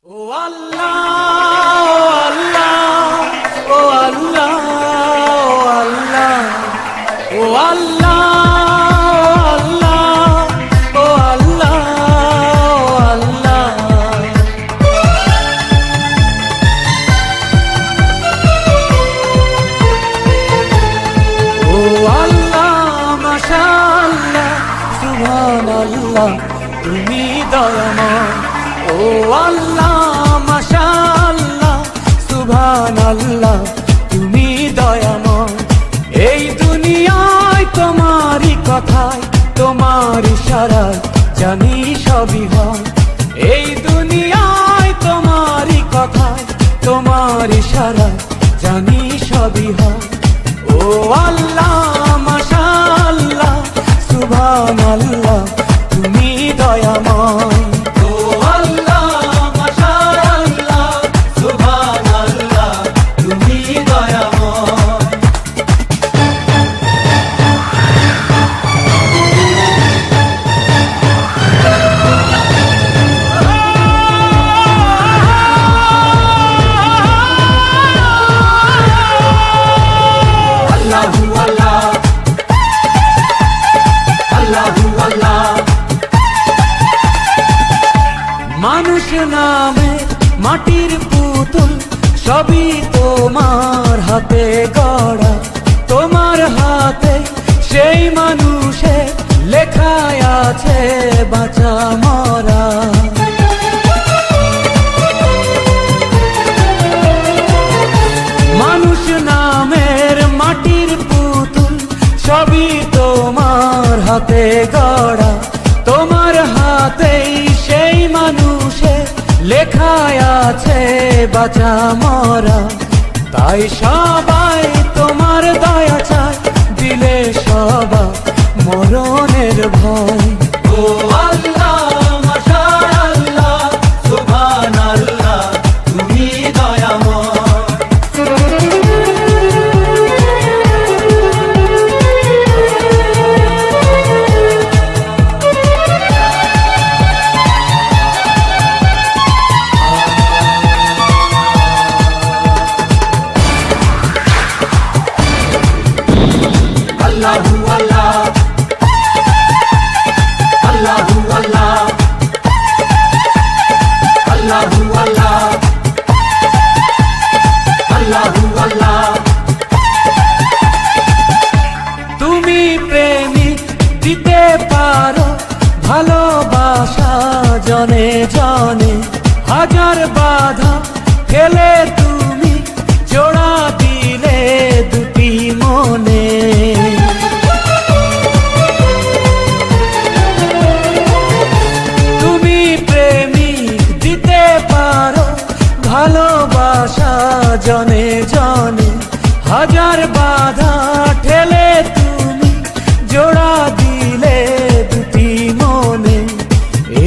ও আল্লাহ, ও আল্লাহ, ও আল্লাহ, ও আল্লাহ, ও আল্লাহ, মাশাআল্লাহ, সুবহানাল্লাহ, তুমি দয়াময়। ও আল্লাহ, মাশাআল্লাহ, সুবহানাল্লাহ, তুমি দয়াময়। এই দুনিয়ায় তোমারই কথায়, তোমার ইশারায় জানি সবই হয়। এই দুনিয়ায় তোমারই কথায়, তোমার ইশারায় জানি সবই হয়। ও আল্লাহ, মাশাআল্লাহ, সুবহানাল্লাহ, তুমি দয়াময়। মানুষ নামে মাটির পুতুল, সবই তোমার হাতে গড়া। তোমার হাতে সেই মানুষে লেখায় আছে বাঁচা মরা। মানুষ নামের মাটির পুতুল, সবই তোমার হাতে গড়া। তোমার হাতেই সেই মানুষে লেখায় আছে বাঁচা মরা। তাই সবাই তোমার দয়া চায়, দিলে সবাই মরণের ভয়। ও আল্লাহ, মাশাআল্লাহ, সুবহানাল্লাহ, তুমি দয়াময়। Allahu Allah, Allahu Allah, Allahu Allah, Allahu Allah। তুমি প্রেমিক দিতে পারো ভালোবাসা জনে জনে। হাজার বাধা ফেলে তুমি জোড়া দিলে দুটি মনে। ভালোবাসা জনে জনে, হাজার বাধা ঠেলে তুমি জোড়া দিলে দুটি মনে।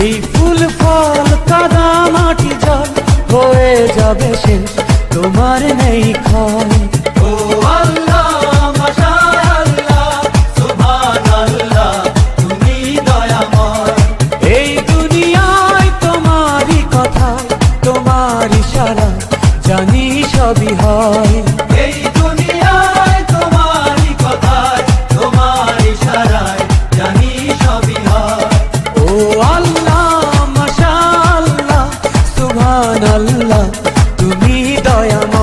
এই ফুল ফল কাদা মাটি জল হয়ে যাবে শেষ, তোমার নেই ক্ষয়। ও আল্লাহ, মাশাআল্লাহ, সুবহানাল্লাহ, তুমি দয়াময়। এই দুনিয়ায় তোমারই কথায়, তোমার ইশারায় জানি সবই হয়। এই দুনিয়ায় তোমারই কথায়, তোমার ইশারায় জানি সবই হয়। ও আল্লাহ, মাশাআল্লাহ, সুবহানাল্লাহ, তুমি দয়াময়।